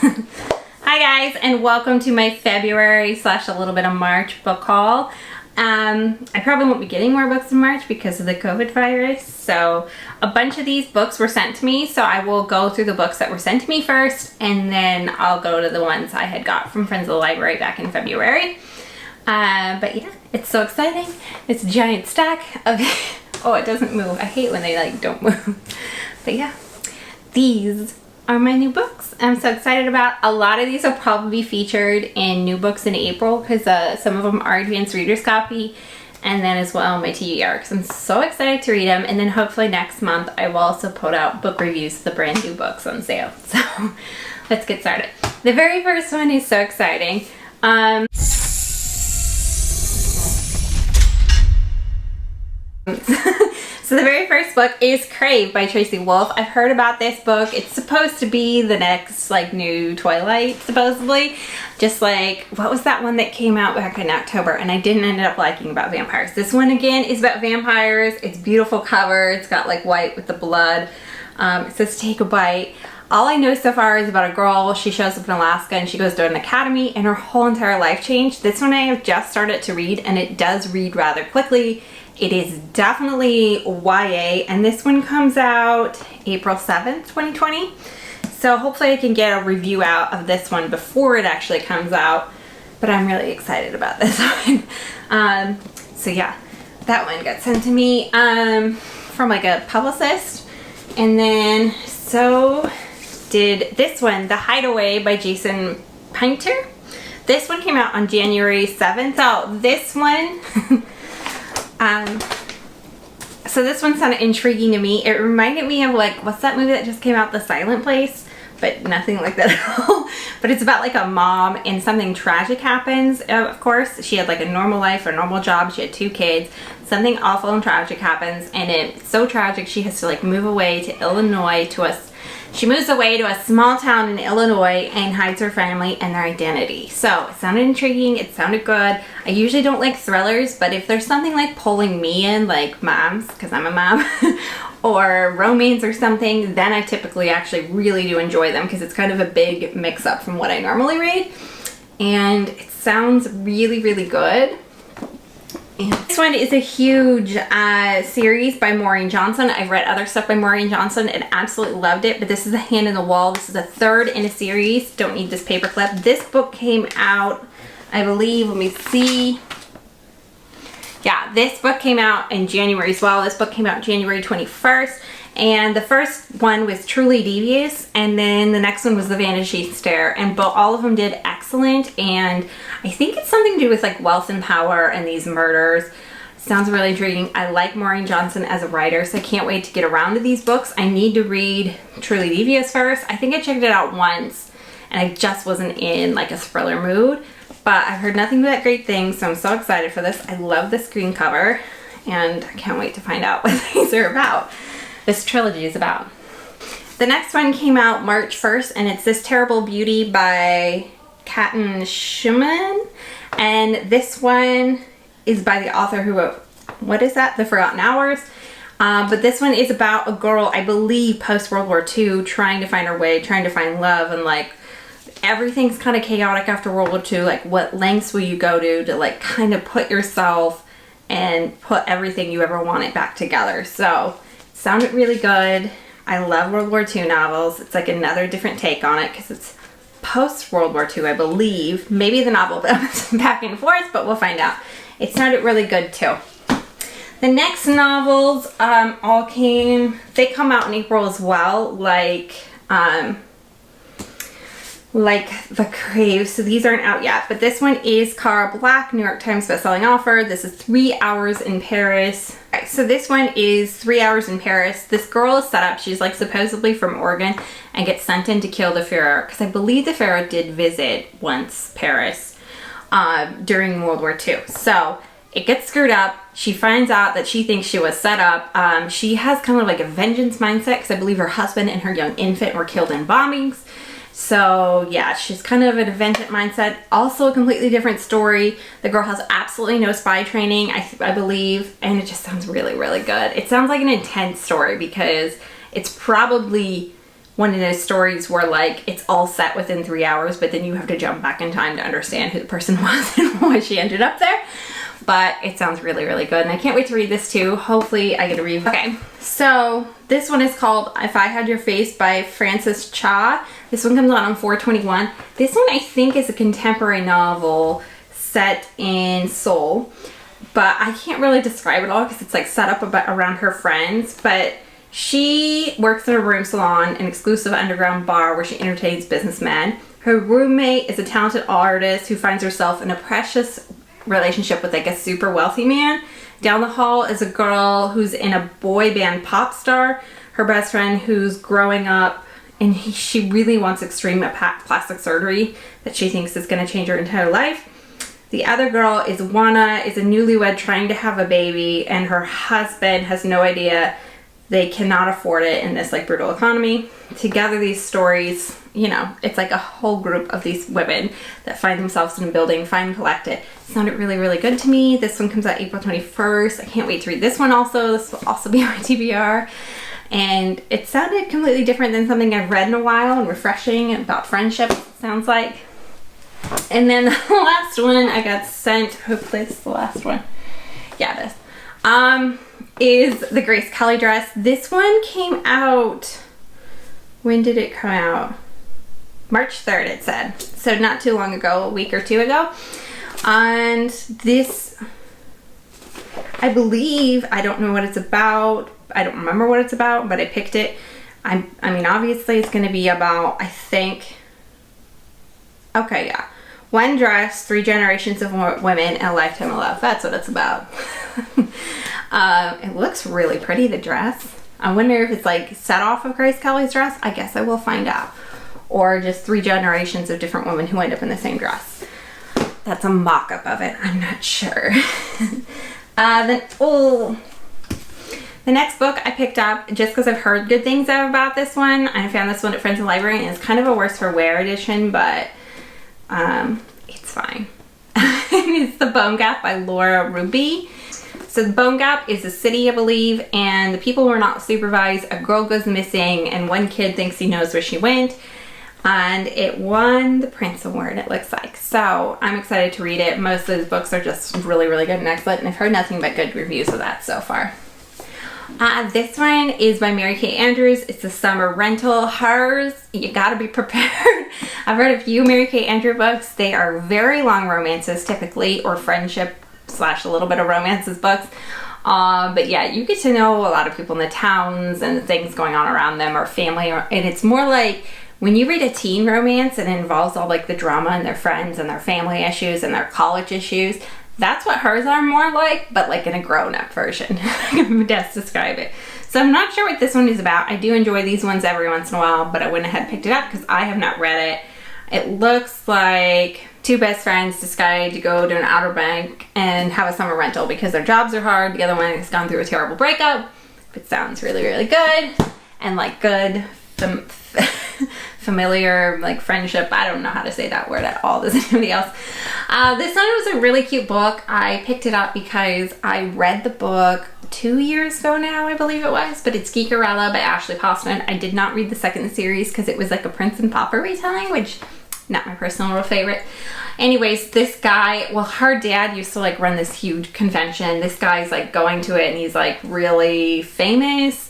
Hi guys, and welcome to my February / a little bit of March book haul. I probably won't be getting more books in March because of the COVID virus. So a bunch of these books were sent to me, so I will go through the books that were sent to me first, and then I'll go to the ones I had got from friends of the library back in February. But yeah, it's so exciting. It's a giant stack of oh, it doesn't move. I hate when they don't move. But yeah, these are my new books. I'm so excited about. A lot of these will probably be featured in new books in April because some of them are advanced readers copy, and then as well my TBR because I'm so excited to read them. And then hopefully next month I will also put out book reviews of the brand new books on sale. So let's get started. The very first one is so exciting. So the very first book is Crave by Tracy Wolff. I've heard about this book. It's supposed to be the next new Twilight, supposedly. Just like, what was that one that came out back in October and I didn't end up liking about vampires? This one again is about vampires. It's beautiful cover. It's got white with the blood. It says take a bite. All I know so far is about a girl. She shows up in Alaska and she goes to an academy and her whole entire life changed. This one I have just started to read and it does read rather quickly. It is definitely YA, and this one comes out April 7th, 2020. So hopefully I can get a review out of this one before it actually comes out, but I'm really excited about this one. So yeah, that one got sent to me from a publicist, and then so did this one, The Hideaway by Jason Pinter. This one came out on January 7th. So this one so this one sounded intriguing to me. It reminded me of what's that movie that just came out, The Silent Place? But nothing like that at all. But it's about a mom and something tragic happens. Of course, she had a normal life, a normal job. She had 2 kids. Something awful and tragic happens, and it's so tragic she has to move away to Illinois She moves away to a small town in Illinois and hides her family and their identity. So it sounded intriguing, it sounded good. I usually don't like thrillers, but if there's something pulling me in, like moms, because I'm a mom, or romance or something, then I typically actually really do enjoy them because it's kind of a big mix-up from what I normally read. And it sounds really, really good. This one is a huge series by Maureen Johnson. I've read other stuff by Maureen Johnson and absolutely loved it, but this is A Hand in the Wall. This is the 3rd in a series. Don't need this paperclip. This book came out, I believe, let me see. Yeah, this book came out in January as well. This book came out January 21st. And the first one was Truly Devious, and then the next one was The Vanishing Stair, and all of them did excellent. And I think it's something to do with wealth and power and these murders. Sounds really intriguing. I like Maureen Johnson as a writer, so I can't wait to get around to these books. I need to read Truly Devious first. I think I checked it out once and I just wasn't in a thriller mood, but I've heard nothing but great things, so I'm so excited for this. I love this green cover and I can't wait to find out what these are about. This trilogy is about. The next one came out March 1st, and it's This Terrible Beauty by Katrin Schumann. And this one is by the author who wrote, what is that? The Forgotten Hours. But this one is about a girl, I believe, post-World War II, trying to find her way, trying to find love, and everything's kind of chaotic after World War II. What lengths will you go to kind of put yourself and put everything you ever wanted back together? So sounded really good. I love World War II novels. It's another different take on it because it's post-World War II, I believe. Maybe the novel bounces back and forth, but we'll find out. It sounded really good too. The next novels they come out in April as well, like the Crave. So these aren't out yet, but this one is Cara Black, New York Times bestselling author. This is 3 Hours in Paris. Okay, so this one is 3 Hours in Paris. This girl is set up, she's supposedly from Oregon and gets sent in to kill the Führer, because I believe the Führer did visit once Paris during World War II. So it gets screwed up. She finds out that she thinks she was set up. She has kind of a vengeance mindset because I believe her husband and her young infant were killed in bombings. So yeah, she's kind of an vengeance mindset. Also a completely different story. The girl has absolutely no spy training, I believe, and it just sounds really, really good. It sounds like an intense story because it's probably one of those stories where like it's all set within 3 hours, but then you have to jump back in time to understand who the person was and why she ended up there. But it sounds really, really good, and I can't wait to read this too. Hopefully I get a review. Okay, so this one is called If I Had Your Face by Frances Cha. This one comes out on 4/21. This one I think is a contemporary novel set in Seoul, but I can't really describe it all because it's like set up around her friends. But she works in a room salon, an exclusive underground bar where she entertains businessmen. Her roommate is a talented artist who finds herself in a precious relationship with like a super wealthy man. Down the hall is a girl who's in a boy band pop star. Her best friend who's growing up, and she really wants extreme plastic surgery that she thinks is going to change her entire life. The other girl is Wana, is a newlywed trying to have a baby, and her husband has no idea they cannot afford it in this like brutal economy. Together these stories, you know, it's like a whole group of these women that find themselves in a building, find and collect it. It sounded really, really good to me. This one comes out April 21st. I can't wait to read this one also. This will also be on my TBR. And it sounded completely different than something I've read in a while, and refreshing about friendship, it sounds like. And then the last one I got sent, hopefully it's the last one. Yeah, it is the Grace Kelly dress. This one came out, when did it come out? March 3rd it said. So not too long ago, a week or two ago. And this, I believe, I don't know what it's about. I don't remember what it's about, but I picked it. I mean, obviously it's going to be about, I think, okay, yeah. One dress, 3 generations of women, and a lifetime of love. That's what it's about. It looks really pretty, the dress. I wonder if it's like set off of Grace Kelly's dress. I guess I will find out. Or just 3 generations of different women who end up in the same dress. That's a mock-up of it. I'm not sure. The next book I picked up just because I've heard good things about this one. I found this one at Friends in the Library, and it's kind of a worse for wear edition, but it's fine. It's The Bone Gap by Laura Ruby. So The Bone Gap is a city, I believe, and the people were not supervised. A girl goes missing, and one kid thinks he knows where she went, and it won the Prince Award, it looks like. So I'm excited to read it. Most of those books are just really, really good and excellent, and I've heard nothing but good reviews of that so far. This one is by Mary Kay Andrews. It's a summer rental. Hers, you gotta be prepared. I've read a few Mary Kay Andrews books. They are very long romances typically, or friendship / a little bit of romances books. But yeah, you get to know a lot of people in the towns and the things going on around them, or family, and it's more like when you read a teen romance, it involves all like the drama and their friends and their family issues and their college issues. That's what hers are more like, but like in a grown-up version. I can best describe it. So I'm not sure what this one is about. I do enjoy these ones every once in a while, but I went ahead and picked it up because I have not read it. It looks like 2 best friends decide to go to an Outer Bank and have a summer rental because their jobs are hard. The other one has gone through a terrible breakup. It sounds really, really good. And like good, familiar, like friendship. I don't know how to say that word at all. Does anybody else? This one was a really cute book. I picked it up because I read the book 2 years ago now, I believe it was, but it's Geekerella by Ashley Poston. I did not read the second series because it was like a Prince and Pauper retelling, which not my personal favorite. Anyways, this guy, well, her dad used to like run this huge convention. This guy's like going to it, and he's like really famous,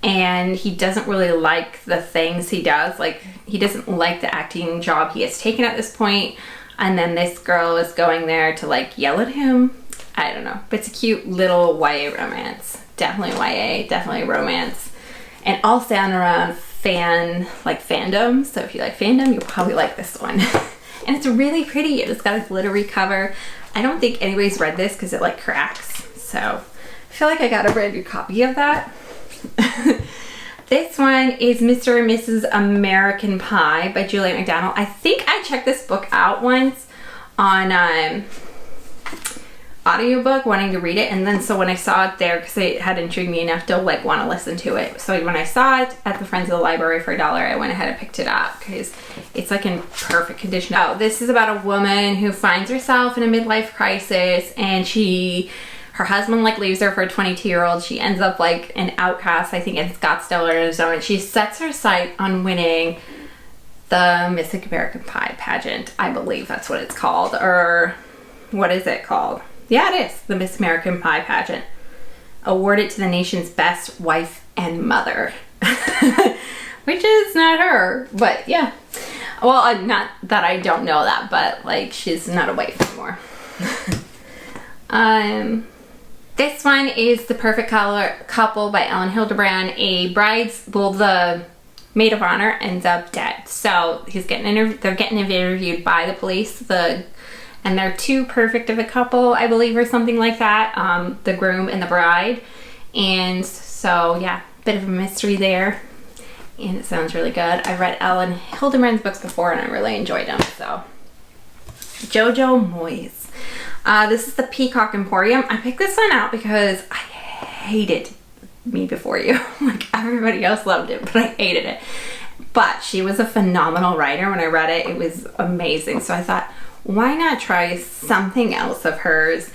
and he doesn't really like the things he does. Like, he doesn't like the acting job he has taken at this point. And then this girl is going there to like yell at him. I don't know, but it's a cute little YA romance. Definitely YA, definitely romance. And all centered around fandom. So if you like fandom, you'll probably like this one. And it's really pretty. It's got a glittery cover. I don't think anybody's read this because it like cracks. So I feel like I got a brand new copy of that. This one is Mr. and Mrs. American Pie by Juliet McDonald. I think I checked this book out once on audiobook, wanting to read it, and then so when I saw it there, because it had intrigued me enough to like want to listen to it, so when I saw it at the Friends of the Library for $1, I went ahead and picked it up because it's like in perfect condition. Oh, this is about a woman who finds herself in a midlife crisis, and she Her husband like leaves her for a 22-year-old. She ends up like an outcast, I think, in Scottsdale, Arizona. She sets her sight on winning the Miss American Pie pageant. I believe that's what it's called. Or what is it called? Yeah, it is. The Miss American Pie pageant. Awarded to the nation's best wife and mother. Which is not her, but yeah. Well, not that I don't know that, but like she's not a wife anymore. This one is The Perfect Couple by Elin Hilderbrand. The maid of honor ends up dead. So they're getting interviewed by the police. And they're too perfect of a couple, I believe, or something like that. The groom and the bride. And so, yeah, bit of a mystery there. And it sounds really good. I've read Elin Hilderbrand's books before and I really enjoyed them. So, Jojo Moyes. This is the Peacock Emporium. I picked this one out because I hated Me Before You. Like everybody else loved it, but I hated it. But she was a phenomenal writer. When I read it, it was amazing. So I thought, why not try something else of hers?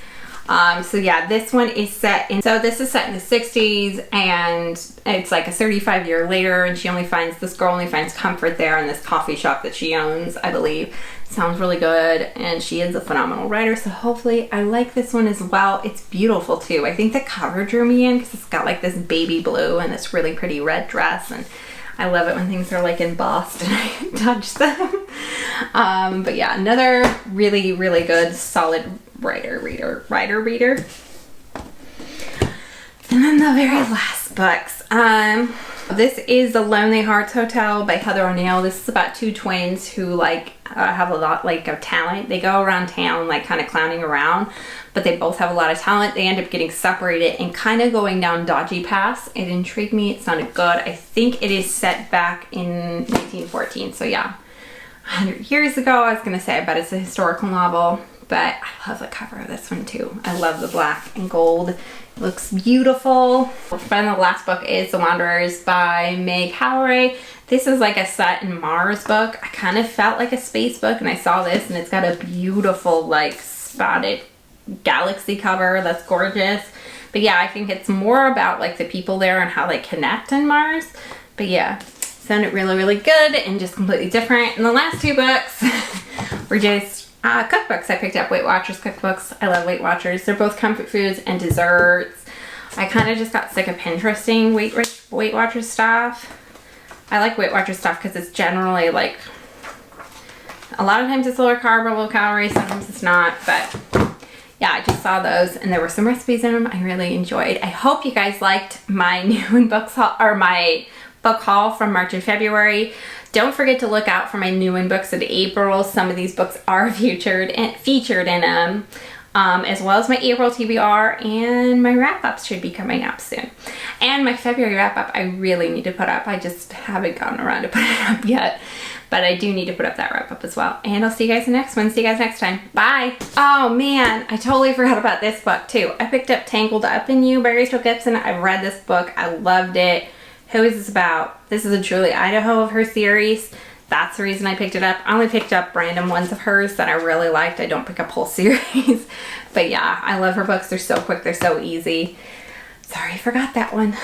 So yeah, this one is set in, this is set in the 60s, and it's like a 35 year later, and this girl only finds comfort there in this coffee shop that she owns, I believe. Sounds really good, and she is a phenomenal writer, so hopefully I like this one as well. It's beautiful too. I think the cover drew me in because it's got like this baby blue and this really pretty red dress, and I love it when things are like embossed and I touch them. But yeah, another really, really good, solid reader. And then the very last books. This is The Lonely Hearts Hotel by Heather O'Neill. This is about two twins who like have a lot like of talent. They go around town like kind of clowning around, but they both have a lot of talent. They end up getting separated and kind of going down dodgy paths. It intrigued me. It sounded good. I think it is set back in 1914. So yeah, 100 years ago. I was gonna say I bet it's a historical novel, but I love the cover of this one too. I love the black and gold. It looks beautiful. And the last book is The Wanderers by Meg Howrey. This is like a set in Mars book. I kind of felt like a space book, and I saw this and it's got a beautiful like spotted galaxy cover that's gorgeous. But yeah, I think it's more about like the people there and how they connect in Mars. But yeah, sounded really, really good and just completely different. And the last two books were just cookbooks. I picked up Weight Watchers cookbooks. I love Weight Watchers. They're both comfort foods and desserts. I kind of just got sick of Pinteresting Weight Watchers stuff. I like Weight Watchers stuff because it's generally like, a lot of times it's lower carb or low calorie, sometimes it's not, but yeah, I just saw those and there were some recipes in them I really enjoyed. I hope you guys liked my new in books haul, or my book haul from March and February. Don't forget to look out for my new in books in April. Some of these books are featured in them, as well as my April TBR, and my wrap-ups should be coming up soon. And my February wrap-up I really need to put up. I just haven't gotten around to put it up yet, but I do need to put up that wrap-up as well. And I'll see you guys in the next one. See you guys next time. Bye! Oh man, I totally forgot about this book too. I picked up Tangled Up in You by Rachel Gibson. I read this book. I loved it. Who is this about? This is a Julie Idaho of her series. That's the reason I picked it up. I only picked up random ones of hers that I really liked. I don't pick up whole series. But yeah, I love her books. They're so quick. They're so easy. Sorry, I forgot that one.